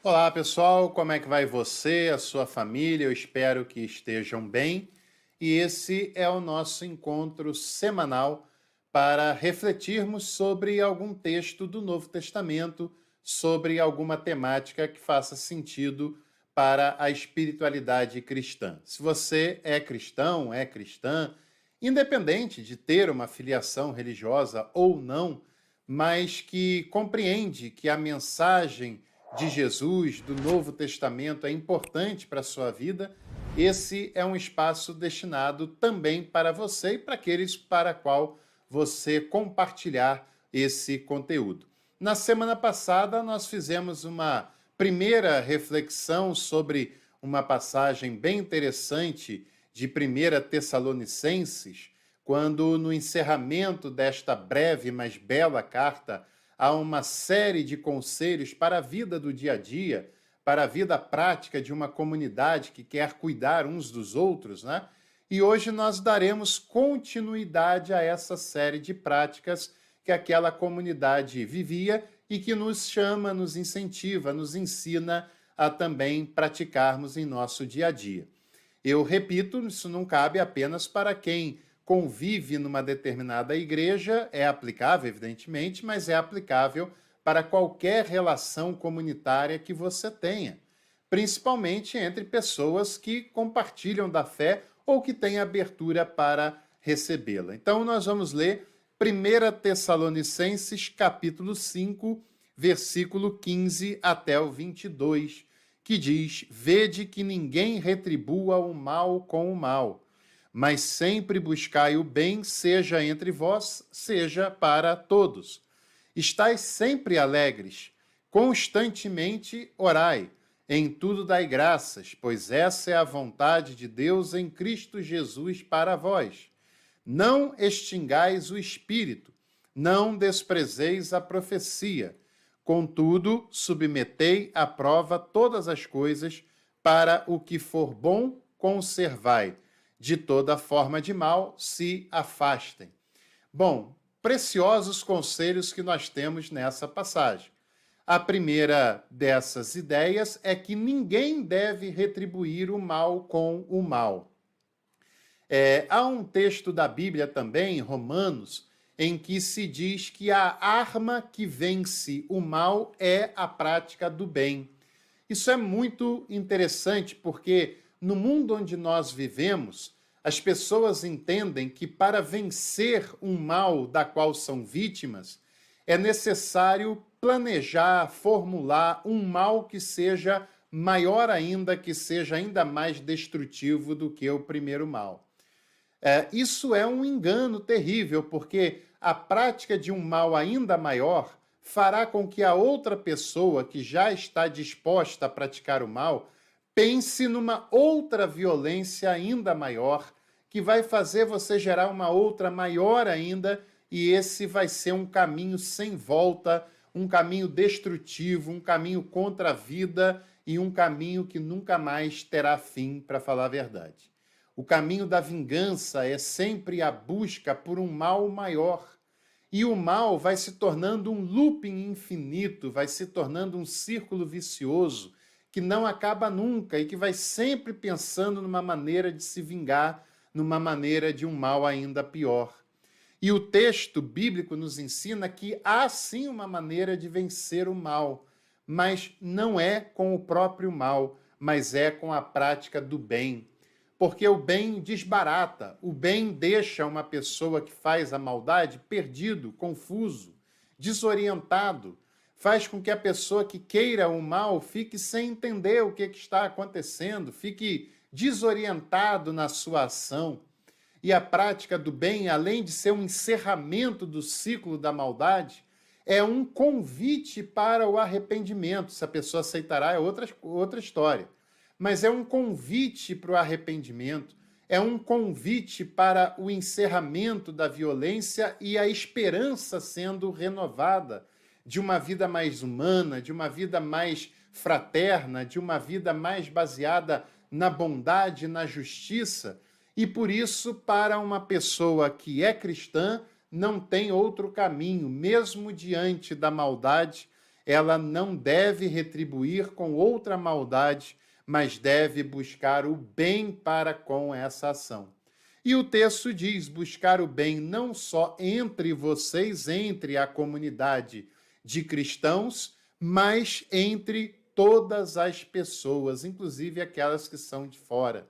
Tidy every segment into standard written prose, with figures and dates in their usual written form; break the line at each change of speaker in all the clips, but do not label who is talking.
Olá, pessoal, como é que vai você, a sua família? Eu espero que estejam bem. E esse é o nosso encontro semanal para refletirmos sobre algum texto do Novo Testamento, sobre alguma temática que faça sentido para a espiritualidade cristã. Se você é cristão, é cristã, independente de ter uma filiação religiosa ou não, mas que compreende que a mensagem de Jesus, do Novo Testamento, é importante para a sua vida, esse é um espaço destinado também para você e para aqueles para qual você compartilhar esse conteúdo. Na semana passada, nós fizemos uma primeira reflexão sobre uma passagem bem interessante de 1 Tessalonicenses, quando, no encerramento desta breve, mas bela carta, há uma série de conselhos para a vida do dia a dia, para a vida prática de uma comunidade que quer cuidar uns dos outros, né? E hoje nós daremos continuidade a essa série de práticas que aquela comunidade vivia e que nos chama, nos incentiva, nos ensina a também praticarmos em nosso dia a dia. Eu repito, isso não cabe apenas para quem convive numa determinada igreja, é aplicável, evidentemente, mas é aplicável para qualquer relação comunitária que você tenha, principalmente entre pessoas que compartilham da fé ou que têm abertura para recebê-la. Então, nós vamos ler 1 Tessalonicenses, capítulo 5, versículo 15 até o 22, que diz: Vede que ninguém retribua o mal com o mal, mas sempre buscai o bem, seja entre vós, seja para todos. Estais sempre alegres, constantemente orai, em tudo dai graças, pois essa é a vontade de Deus em Cristo Jesus para vós. Não extingais o espírito, não desprezeis a profecia. Contudo, submetei à prova todas as coisas, para o que for bom, conservai. De toda forma de mal se afastem. Bom, preciosos conselhos que nós temos nessa passagem. A primeira dessas ideias é que ninguém deve retribuir o mal com o mal. Há um texto da Bíblia também, Romanos, em que se diz que a arma que vence o mal é a prática do bem. Isso é muito interessante porque no mundo onde nós vivemos, as pessoas entendem que para vencer um mal da qual são vítimas, é necessário planejar, formular um mal que seja maior ainda, que seja ainda mais destrutivo do que o primeiro mal. Isso é um engano terrível, porque a prática de um mal ainda maior fará com que a outra pessoa que já está disposta a praticar o mal pense numa outra violência ainda maior, que vai fazer você gerar uma outra maior ainda, e esse vai ser um caminho sem volta, um caminho destrutivo, um caminho contra a vida e um caminho que nunca mais terá fim, para falar a verdade. O caminho da vingança é sempre a busca por um mal maior. E o mal vai se tornando um looping infinito, vai se tornando um círculo vicioso que não acaba nunca e que vai sempre pensando numa maneira de se vingar, numa maneira de um mal ainda pior. E o texto bíblico nos ensina que há sim uma maneira de vencer o mal, mas não é com o próprio mal, mas é com a prática do bem. Porque o bem desbarata, o bem deixa uma pessoa que faz a maldade perdido, confuso, desorientado, faz com que a pessoa que queira o mal fique sem entender o que está acontecendo, fique desorientado na sua ação. E a prática do bem, além de ser um encerramento do ciclo da maldade, é um convite para o arrependimento. Se a pessoa aceitará é outra história. Mas é um convite para o arrependimento, é um convite para o encerramento da violência e a esperança sendo renovada de uma vida mais humana, de uma vida mais fraterna, de uma vida mais baseada na bondade, na justiça. E por isso, para uma pessoa que é cristã, não tem outro caminho, mesmo diante da maldade, ela não deve retribuir com outra maldade, mas deve buscar o bem para com essa ação. E o texto diz: buscar o bem não só entre vocês, entre a comunidade de cristãos, mas entre todas as pessoas, inclusive aquelas que são de fora.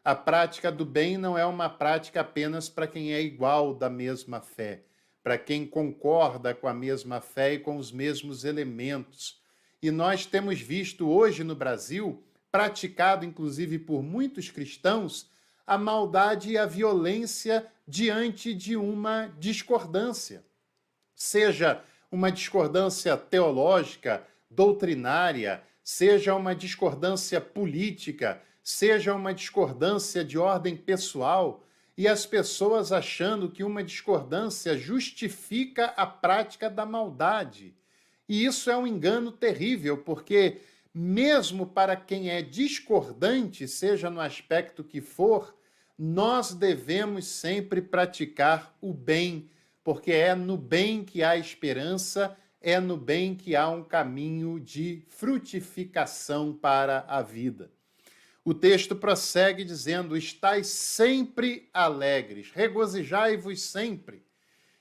A prática do bem não é uma prática apenas para quem é igual da mesma fé, para quem concorda com a mesma fé e com os mesmos elementos. E nós temos visto hoje no Brasil, praticado inclusive por muitos cristãos, a maldade e a violência diante de uma discordância. Seja uma discordância teológica, doutrinária, seja uma discordância política, seja uma discordância de ordem pessoal, e as pessoas achando que uma discordância justifica a prática da maldade. E isso é um engano terrível, porque mesmo para quem é discordante, seja no aspecto que for, nós devemos sempre praticar o bem, porque é no bem que há esperança, é no bem que há um caminho de frutificação para a vida. O texto prossegue dizendo: estais sempre alegres, regozijai-vos sempre.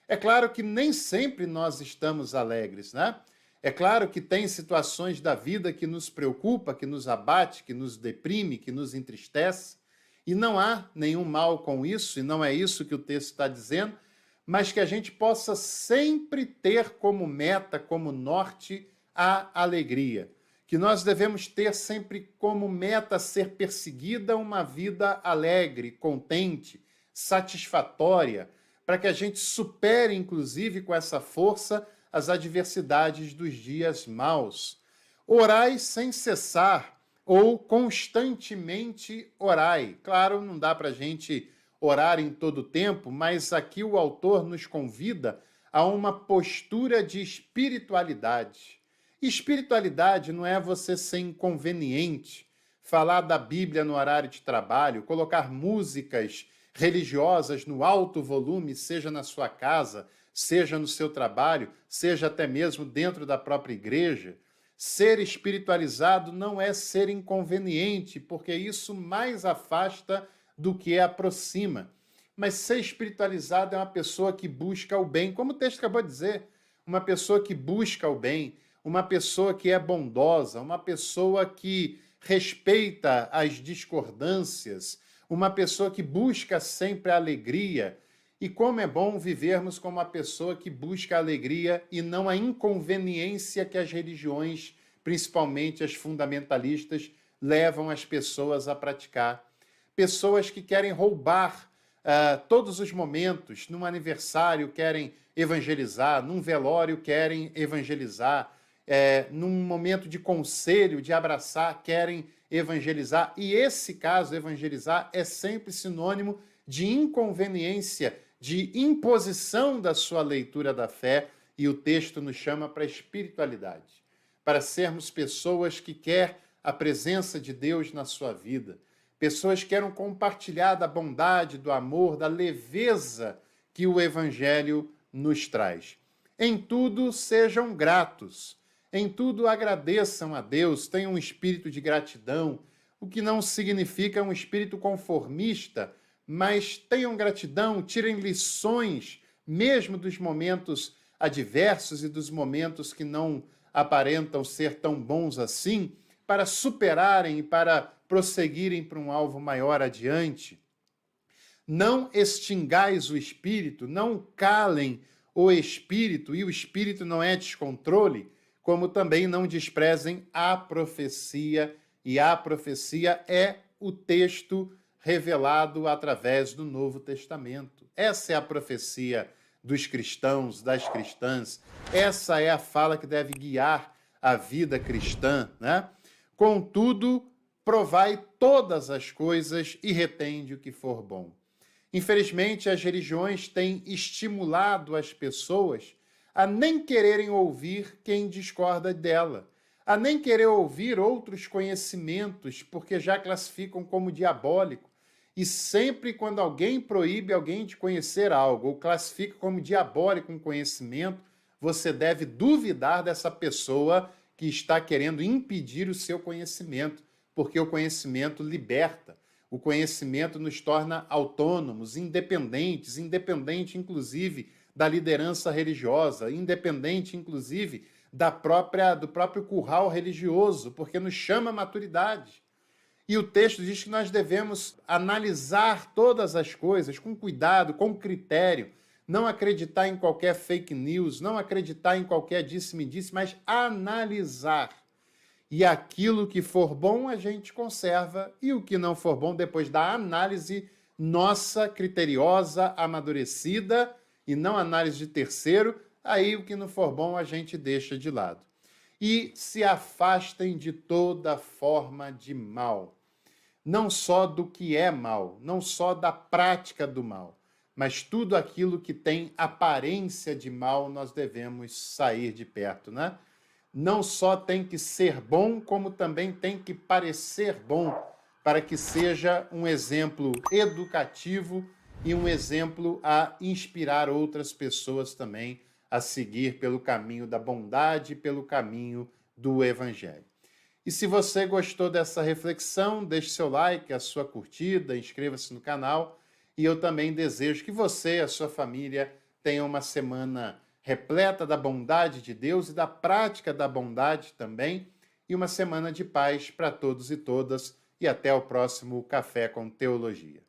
É claro que nem sempre nós estamos alegres, né? É claro que tem situações da vida que nos preocupa, que nos abate, que nos deprime, que nos entristece, e não há nenhum mal com isso, e não é isso que o texto está dizendo, mas que a gente possa sempre ter como meta, como norte, a alegria. Que nós devemos ter sempre como meta ser perseguida uma vida alegre, contente, satisfatória, para que a gente supere, inclusive, com essa força, as adversidades dos dias maus. Orai sem cessar, ou constantemente orai. Claro, não dá para a gente orar em todo o tempo, mas aqui o autor nos convida a uma postura de espiritualidade. Espiritualidade não é você ser inconveniente, falar da Bíblia no horário de trabalho, colocar músicas religiosas no alto volume, seja na sua casa, seja no seu trabalho, seja até mesmo dentro da própria igreja. Ser espiritualizado não é ser inconveniente, porque isso mais afasta do que aproxima. Mas ser espiritualizado é uma pessoa que busca o bem, como o texto acabou de dizer, uma pessoa que busca o bem, uma pessoa que é bondosa, uma pessoa que respeita as discordâncias, uma pessoa que busca sempre a alegria. E como é bom vivermos como uma pessoa que busca a alegria e não a inconveniência que as religiões, principalmente as fundamentalistas, levam as pessoas a praticar. Pessoas que querem roubar todos os momentos, num aniversário querem evangelizar, num velório querem evangelizar, num momento de conselho, de abraçar, querem evangelizar. E esse caso, evangelizar, é sempre sinônimo de inconveniência, de imposição da sua leitura da fé, e o texto nos chama para a espiritualidade, para sermos pessoas que querem a presença de Deus na sua vida, pessoas que querem compartilhar da bondade, do amor, da leveza que o Evangelho nos traz. Em tudo sejam gratos, em tudo agradeçam a Deus, tenham um espírito de gratidão, o que não significa um espírito conformista, mas tenham gratidão, tirem lições, mesmo dos momentos adversos e dos momentos que não aparentam ser tão bons assim, para superarem e para prosseguirem para um alvo maior adiante. Não extingais o espírito, não calem o espírito, e o espírito não é descontrole, como também não desprezem a profecia, e a profecia é o texto revelado através do Novo Testamento. Essa é a profecia dos cristãos, das cristãs. Essa é a fala que deve guiar a vida cristã, né? Contudo, provai todas as coisas e retende o que for bom. Infelizmente, as religiões têm estimulado as pessoas a nem quererem ouvir quem discorda dela, a nem querer ouvir outros conhecimentos, porque já classificam como diabólico. E sempre quando alguém proíbe alguém de conhecer algo ou classifica como diabólico um conhecimento, você deve duvidar dessa pessoa que está querendo impedir o seu conhecimento, porque o conhecimento liberta. O conhecimento nos torna autônomos, independentes, independente inclusive da liderança religiosa, independente inclusive do próprio curral religioso, porque nos chama à maturidade. E o texto diz que nós devemos analisar todas as coisas com cuidado, com critério, não acreditar em qualquer fake news, não acreditar em qualquer disse-me-disse, mas analisar. E aquilo que for bom a gente conserva, e o que não for bom, depois da análise nossa, criteriosa, amadurecida, e não análise de terceiro, aí o que não for bom a gente deixa de lado. E se afastem de toda forma de mal. Não só do que é mal, não só da prática do mal, mas tudo aquilo que tem aparência de mal, nós devemos sair de perto, né? Não só tem que ser bom, como também tem que parecer bom, para que seja um exemplo educativo e um exemplo a inspirar outras pessoas também a seguir pelo caminho da bondade, pelo caminho do Evangelho. E se você gostou dessa reflexão, deixe seu like, a sua curtida, inscreva-se no canal. E eu também desejo que você e a sua família tenham uma semana repleta da bondade de Deus e da prática da bondade também, e uma semana de paz para todos e todas. E até o próximo Café com Teologia.